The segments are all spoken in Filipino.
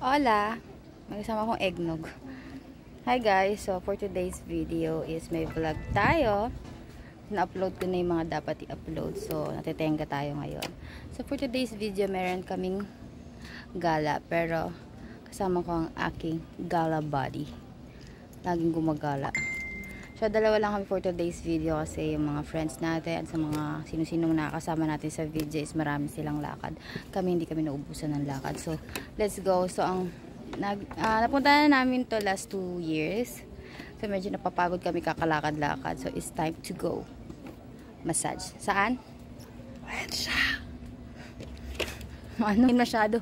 Hola! Magkasama kong eggnog. Hi guys! So for today's video is may vlog tayo. Na-upload ko na yung mga dapat i-upload. So natitenga tayo ngayon. So for today's video meron kaming gala. Pero kasama ko ang aking gala body. Laging gumagala. So dalawa lang kami for today's video kasi yung mga friends natin at sa mga sino-sinong nakakasama natin sa video is marami silang lakad. Kami hindi kami naubusan ng lakad. So let's go. So ang napunta na namin to last 2 years. So medyo napapagod kami kakalakad-lakad. So it's time to go. Massage. Saan? Wensha. Ano masyado.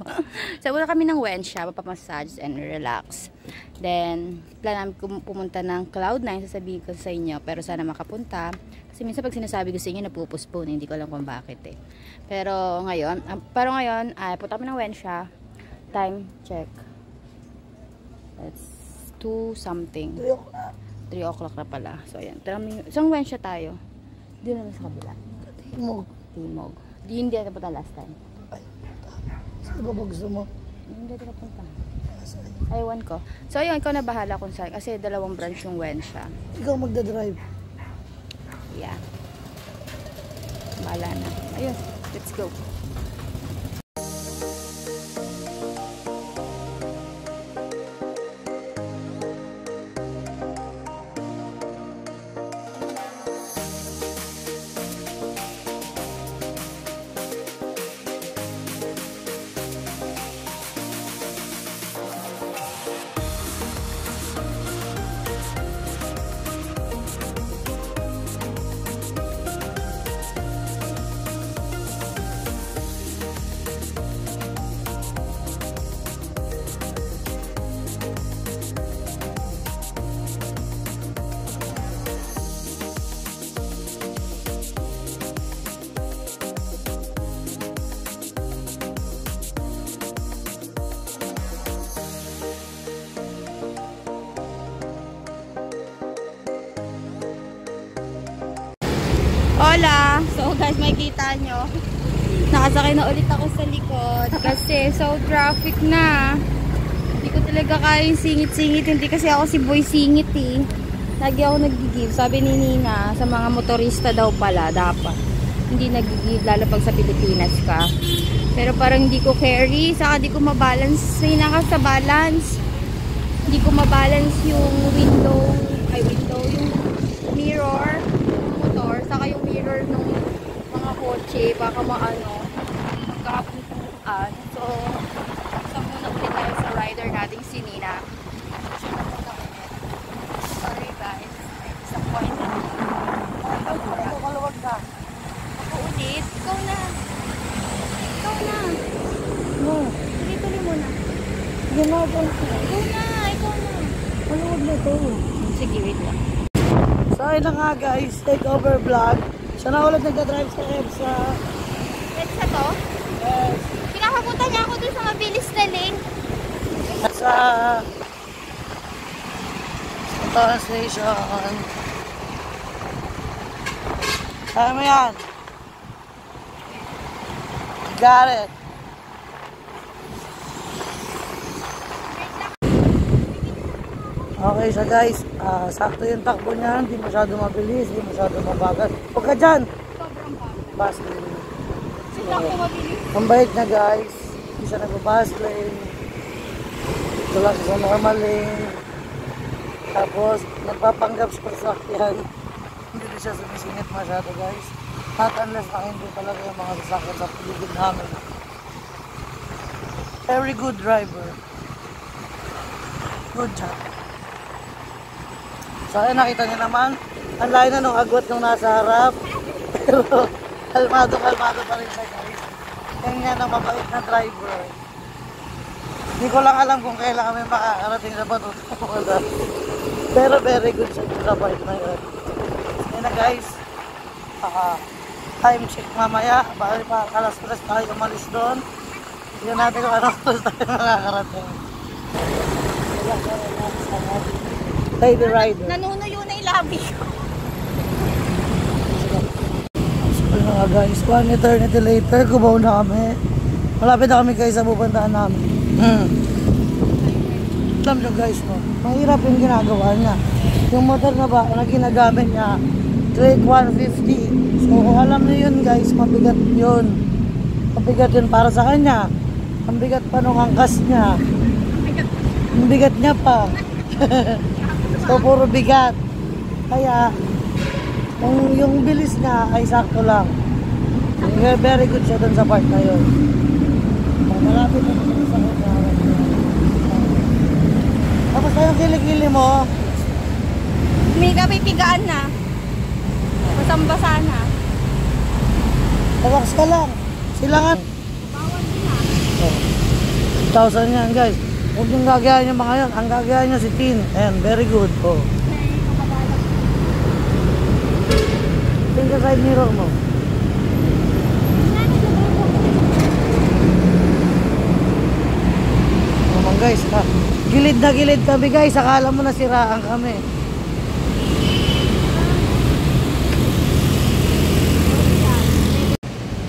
So wala kami ng Wensha, papamassage and relax. Then plan namin pumunta ng Cloud9, sasabihin ko sa inyo, pero sana makapunta. Kasi minsan pag sinasabi ko sa inyo napupostpone, hindi ko alam kung bakit eh. Pero ngayon ay punta kami ng Wensha. Time check. It's 2 something. 3 o'clock na pala. So ayan, isang Wensha tayo. Doon naman sa kabila. Timog. Hindi natin punta last time. Saan ba gusto mo? Hindi natin punta. Aywan ko. So ayun, ikaw na bahala kung saan. Kasi 2 branch yung Wensha. Ikaw magdadrive. Yeah. Bahala na. Ayun, let's go. Hola! So guys, makikita nyo, nakasakay na ulit ako sa likod kasi so traffic na. Hindi ko talaga kaya yung singit-singit. Hindi kasi ako si boy singit eh. Lagi ako nag-give. Sabi ni Nina, sa mga motorista daw pala, dapat hindi nag-give, lalo pag sa Pilipinas ka. Pero parang hindi ko carry, saka hindi ko mabalance. May naka sa balance. Hindi ko mabalance yung window, yung mirror, saka yung mirror ng mga kotse, baka magkapuntuan. So muna ulit tayo sa rider nating si Nina. Sorry guys, may disappointed. Maluwag ka. Ako ulit. Ikaw na. No. Tuloy mo na. Ginagawa ko. Ikaw na. Maluwag na ito. Sige, wait lang. So ayun na nga guys, take over vlog. Siya na ulit nagdadrive sa EDSA. EDSA to? Yes. Pinakapunta niya ako dun sa mabilis na lane. Sa Town Station. Kaya mo yan. Got it. Okay siya guys, sakto yung takbo niya, hindi masyado mabilis, hindi masyado mabagal. Huwag ka dyan! Sobrang bago. Fast lane. Sila ko mabilis. Ang bait niya guys, hindi siya nag-fast lane. Ito lang siya sa normal lane. Tapos, nagpapanggap sa sasakyan. Hindi rin siya sumisingit masyado guys. Not unless na hindi talaga yung mga sasakyan sa paligid namin. Very good driver. Good job. So ayun, nakita niyo naman, ang layo na nung agwat nung nasa harap. Pero kalmado pa rin siya guys. Ganyan ang mabait na driver. Hindi ko lang alam kung kailan kami makakarating sa Batutuan. Pero very good siya sa bait na yun. Ayun na guys, time check mamaya. Baka pa kalas-kalas tayo umalis doon. Tignan natin kung anong oras tayo makakarating. Lady rider. Nanunuyo na yung labi ko. So nga guys, 1 eternity later, kumaw na kami. Malapit na kami guys sa pupuntahan namin. alam nyo guys, no? Mahirap yung ginagawa niya. Yung motor na ba na ginagamit niya, Drake 150. So kung alam niyo yun guys, mabigat yun. Mabigat yun para sa kanya. Ang bigat pa nung angkas niya. Ang bigat niya pa. So puro bigat. Kaya, yung bilis niya ay sakto lang. Very good siya dun sa part na yun. Malapit na sa sakit na harap niya. Tapos na yung kilikili mo. May kapipigaan na. Basang-basa na. Relax ka lang. Silangan. Bawal na. 1,000 yan guys. Huwag yung gagayahin yung mga yan. Ang gagayahin niya si Tin. Ayan, very good. Oh. Tingin ka side mirror mo. Naman guys, ha? Gilid na gilid kami guys. Akala mo nasiraan kami.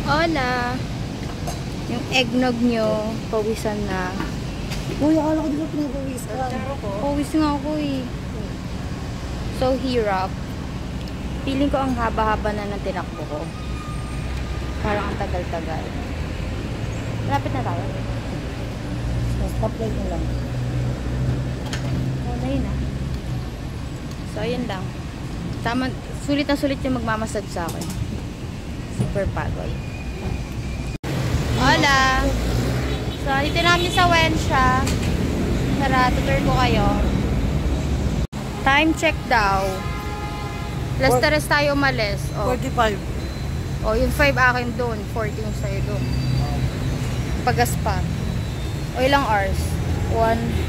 Hola! Yung eggnog nyo, pawisan na. Uy, akala ko di ba pinapawisan? Pawis nga ako eh. So, hirap. Feeling ko ang haba-haba na ng tinakbo ko. Parang ang tagal-tagal. Lapit na tayo. Stoplight na lang. Oh, na yun ah. So, ayun lang. Tama, sulit na sulit yung magmamasad sa akin. Super pagod. Hola! So, dito namin sa Wensha. Tara, tutur ko kayo. Time check daw. Last teres tayo umalis. Oh. 45. Oh, yung 5 akin doon. 40 yung sa'yo doon. Pagas pa. O, ilang hours? 45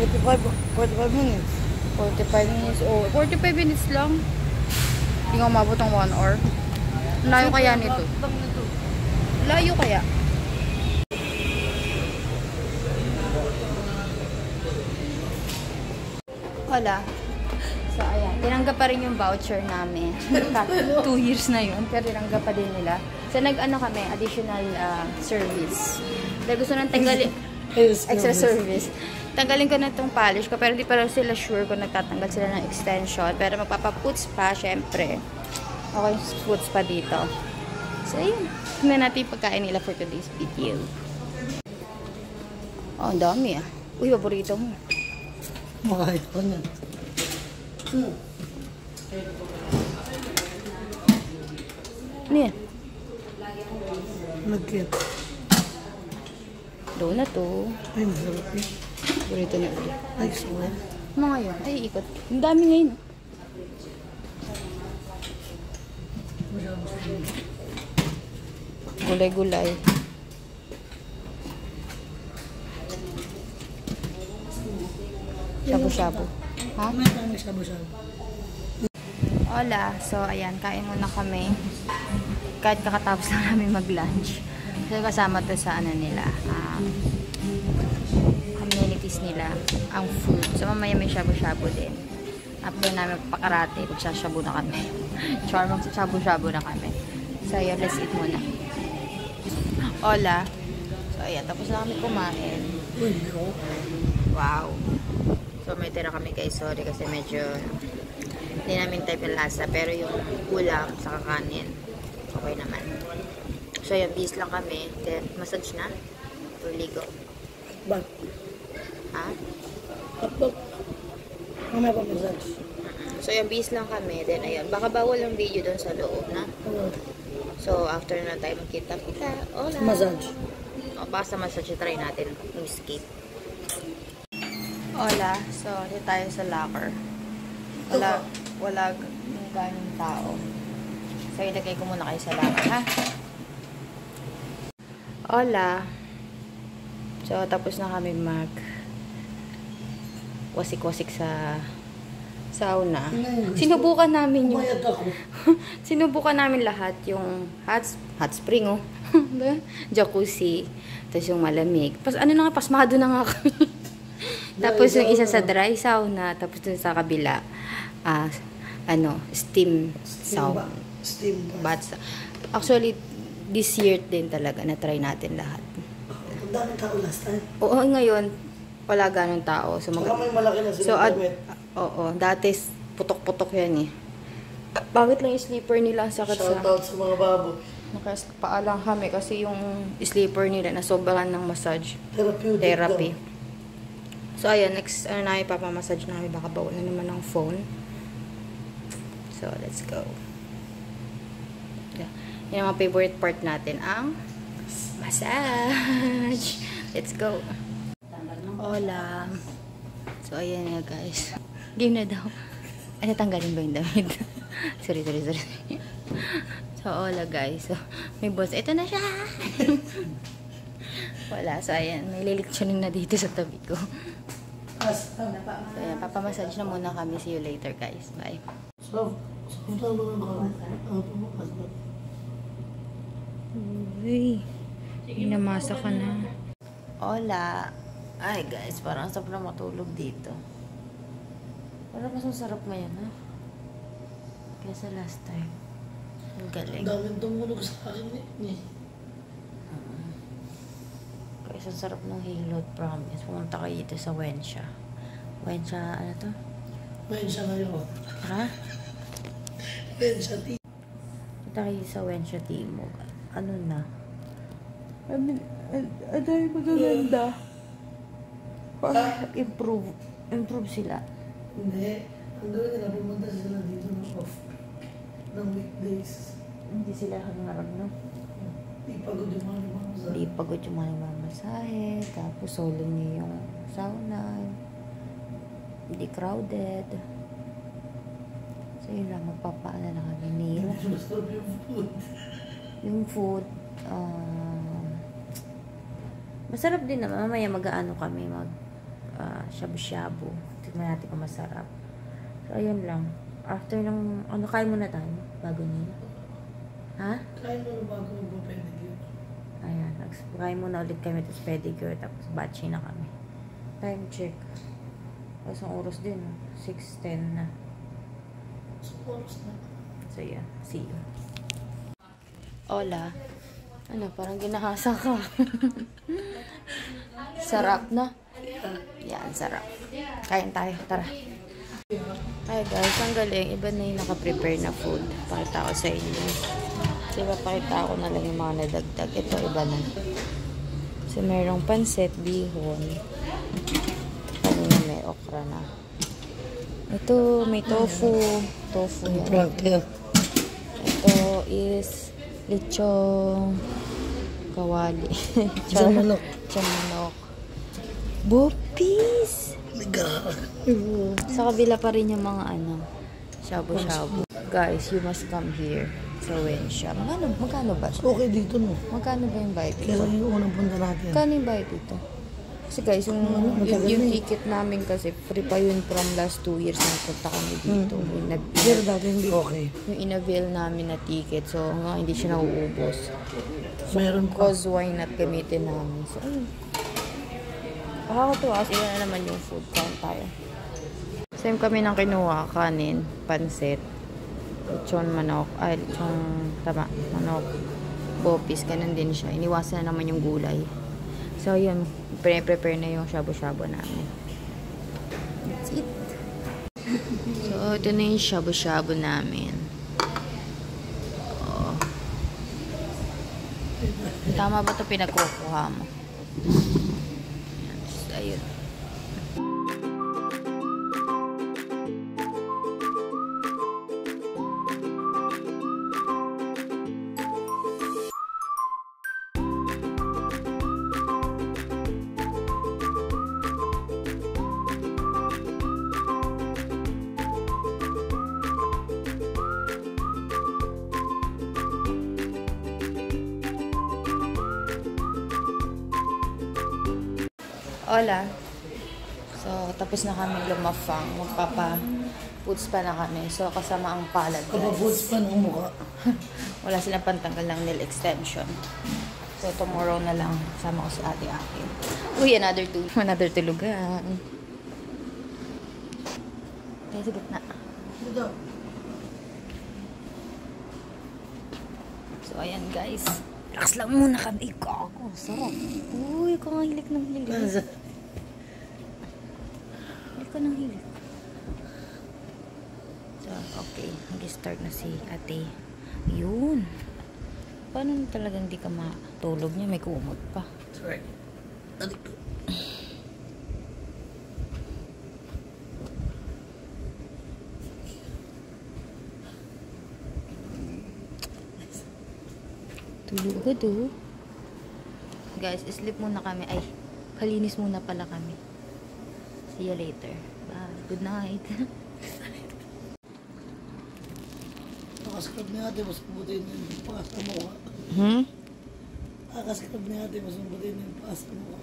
minutes. 45 minutes. Oh, 45 minutes lang. Hindi nga umabot ng 1 hour. Layo kaya nito? Layo kaya? Wala. So, ayan. Tinanggap pa rin yung voucher namin. 2 years na yun. Pero tinanggap pa din nila. So, nag-ano kami, additional service. Dahil gusto nang tanggalin, extra service. Tanggalin ko na itong polish ko. Pero di pa lang sila sure kung nagtatanggal sila ng extension. Pero magpapaputs pa, syempre. Okay, puts pa dito. So, ayun. Tingnan natin yung pagkain nila for today's video. Oh, ang dami ah. Uy, paborito mo. Makahit pa niya. Ano yan? Nag-get. Donut to. Ay, masarap eh. Paborito na ulit. Ay, suwa. Mga yun. Ay, ikot. Ang dami ngayon. Gulay-gulay. Shabu-shabu. Ha? May kami shabu-shabu. Hola. So, ayan. Kain muna kami. Kahit kakatapos na namin mag-lunch. So, kasama to sa ano nila. Communities nila. Ang food. So, mamaya may shabu-shabu din. After namin pakarate, magsashabu na kami. Char, magsashabu-shabu na kami. So, ayan. Let's eat muna. Hola. So, ayan. Tapos na kami kumain. Uy, no. Wow. So, may tira kami guys. Sorry kasi medyo hindi namin type yung lasa. Pero yung ulam sa kakanin, okay naman. So, yung bis lang kami. Then, massage na. Or ligo. Ba't? Ha? Ba't? Mamaya pa massage. So, yung bis lang kami. Then, ayun. Baka bawal yung video doon sa loob na. So, after na tayo magkita-kita. Hola. Massage. O, baka sa massage try natin. Yung skate. Hola. So, dito tayo sa locker. Wala ganong tao. So, ilagay ko muna kayo sa locker, ha? Hola. So, tapos na kami wasik-wasik sa sauna. Sinubukan namin yung sinubukan namin lahat yung hot spring oh. Jacuzzi, tapos yung malamig. Pasmado na nga kami. Tapos yung isa sa dry sauna, tapos dun sa kabila steam sauna. Steam bath. Actually, this year din talaga na try natin lahat. Ang daming tao last time. Oo, ngayon wala ganong tao. So, Saka may malaki na so oo, dati putok-putok yan eh. Bakit lang yung sleeper nila ang sakit sa... Shoutout sa mga babo. Nakapaalang kami kasi yung sleeper nila na sobrang ng massage. Therapy. So, ayan, next, namin, papamassage namin. Baka bawal na naman ng phone. So, let's go. Yeah. Yan ang mga favorite part natin, ang massage. Let's go. Hola. So, ayan nga, guys. Game na daw. Ay, natanggalin ba yung damit? sorry. So, hola, guys. So, may boss. Ito na siya. Wala. So, ayan. May liliksyonin na dito sa tabi ko. So, ayan. Papamassage na muna kami. See you later, guys. Bye. Uy. Inamasa ka na. Hola. Ay, guys. Parang sarap na matulog dito. Parang mas masarap ngayon, ha? Kaysa last time. Ang galing. Ang daming tumunog sa akin eh. Kaysa sarap ng Hilot, promise. Pumunta kayo dito sa Wensha. Wensha, ano to? Wensha ngayon. Ha? Wensha tea. Punta kayo sa Wensha Timog. Ano na? Ano yung magaganda? Improve sila. Hindi. Ang gawin nila, pumunta sila dito ng off. Ng weekdays. Hindi sila hangarap, no? Di pagod yung mga namamasahe. Hindi pagod yung mga nagmamasahe. Tapos solo niyo yung sauna. Hindi crowded. So yun lang, magpapaala na kami meal. Masarap yung food. Yung food, masarap din naman. Mamaya mag-ano kami, shabu-shabu. Tignan natin kung masarap. So, ayun lang. After ng, kain muna tayo bago niya. Ha? Kain mo na bago magpa-pedicure. Ayan, kain muna ulit kami, tapos pedicure, tapos batching na kami. Time check. Tapos ang oras din, 6:10 na. So, oras na. So, yeah. See you. Hola. Ano, parang ginahasa ka. Sarap na. Yan, sarap. Kain tayo. Tara. Hi guys, ang galing. Iba na yung nakaprepare na food. Pakita ko sa inyo. Diba, pakita ko na lang yung mga nadagdag. Ito, iba na. So, merong pansit, bihon. Kanina may okra na. Ito, may tofu. Tofu yan. Ito is lechong kawali. Lechong manok. Lechong manok. Bopis! Sa kabila pa rin yung mga shabu-shabu. Guys, you must come here sa Wensha. Magkano ba? Okay dito, no? Magkano ba yung bayad dito? Kaya yung unang punta natin. Magkano yung bayad dito? Kasi guys, yung ticket namin kasi free pa yun from last 2 years na punta kami dito. Pero dati hindi okay. Yung in-avail namin na ticket. So, hindi siya nauubos. Meron pa. Cause why not gamitin namin. So, ayun. Nakakatuwa kasi yun na naman yung food count tayo. Same kami ng kinuha. Kanin, pansit, lechon manok, manok, bopis, ganun din siya. Iniwasan na naman yung gulay. So, yun. Prepare na yung shabu-shabu namin. That's it. So, ito na yung shabu-shabu namin. Oh. Tama ba ito pinagkukuha mo? Ayun. Hola. So, tapos na kami lumafang. Magpapa-puts pa na kami. So, kasama ang palad. Kapaputs pa ng mukha. Wala silang pantanggal ng nail extension. So, tomorrow na lang. Kasama ko si ate akin. Uy, another tulugan. Kaya sa gitna. So, ayan guys. Relax lang muna kami. Gago, sarap. Uy, kangilik ng hilig. ka ng hilik. So, okay. Nag-start na si ate. Yun. Paano talagang di ka matulog niya? May kumot pa. Sorry. Adik ko. Tulog agad oh. Guys, sleep muna kami. Ay, kalinis muna pala kami. See you later. Bye. Good night. Nakaskrab ni ate, mas mabuti yung pasta mo. Nakaskrab ni ate, mas mabuti yung pasta mo.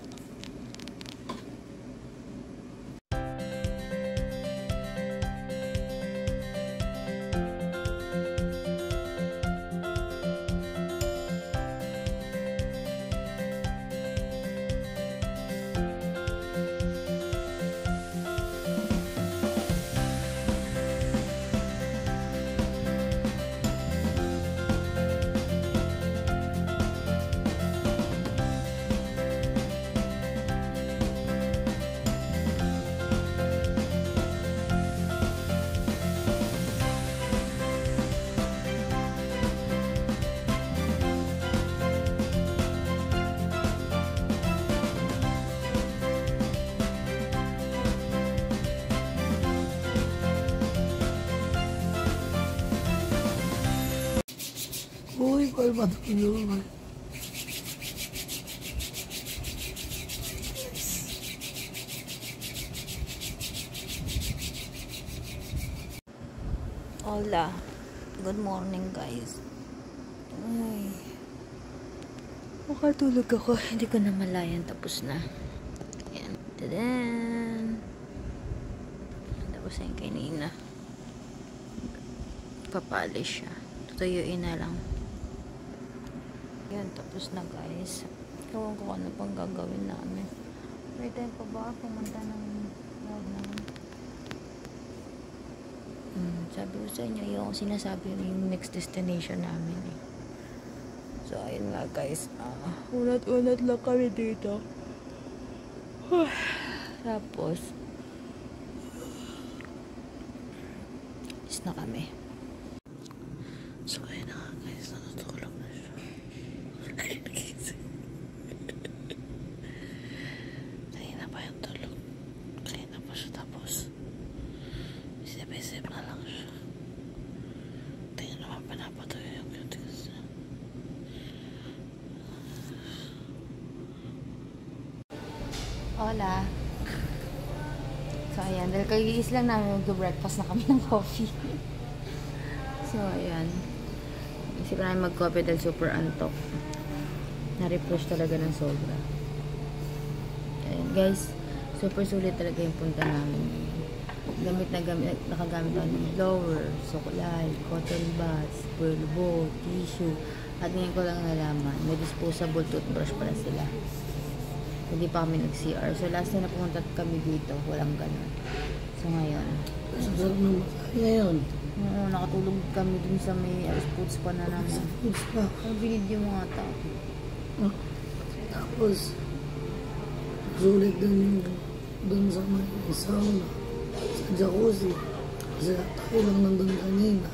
Uy, kalmado ko yun. Hola. Good morning, guys. Ay. Makatulog ako. Hindi ko na malayan. Tapos na. Ayan. Tadan! Tapos na yung kanina. Papalis siya. Tutuyuin na lang. Yan, tapos na guys. Ewan ko ano pang gagawin namin. May time pa ba pumunta ng loob naman? Sabi ko sa inyo, yung sinasabi yung next destination namin eh. So, ayun nga guys. Unat-unat lang kami dito. Tapos, is na kami. So, ayun na nga guys, natutulog na siya. Kanina pa yung tulog. Kanina pa siya tapos. Isip-isip na lang siya. Tingnan naman pinapatuyo yung cuticles niya. Hola. So, ayan. Dahil kagiis lang namin mag-breakfast na kami ng coffee. So, ayan. Isip na namin mag-coffee dahil super antok. Na-refresh talaga ng sobra. Ayan, guys. Super sulit talaga yung punta namin. Nakagamit ako ng blower, suklay, cotton buds, pulbo, tissue. At ngayon ko lang nalaman, may disposable toothbrush pala sila. Hindi pa kami nag-CR. So, last time na pumunta kami dito, walang ganun. So, ngayon. Sarap ng masaya ngayon. Oo, nakatulog kami dun sa may sports pa na namin. Sports pa. Ang binidyo mga tao. Tapos, sulit din yung dun sa may sauna, sa jacuzzi. Kasi tayo lang nandun kanina.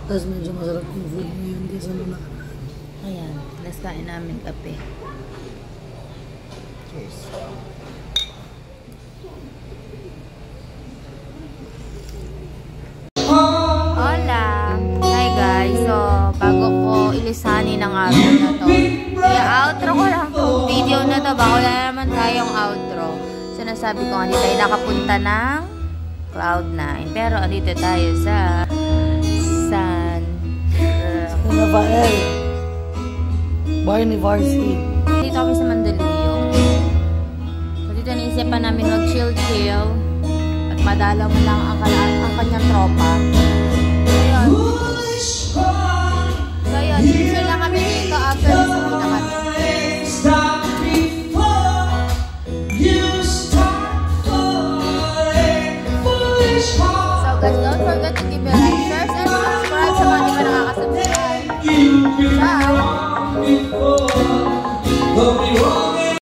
Tapos medyo masarap yung food ngayon kaysa nung nakaraan. Ayan, last kain namin kape. Cheers. Hola! Hi guys! So, bago ko ilisanin ang araw na to, i-outro ko lang itong video na to. Bago na naman tayong outro. So, nasabi ko, hindi tayo nakapunta ng Cloud9. Pero, andito tayo sa San Rafael. Barney Varsity. Dito kami sa Mandaluyong. So, dito naisipan namin mag-chill-chill at madala mo lang ang kanyang tropa.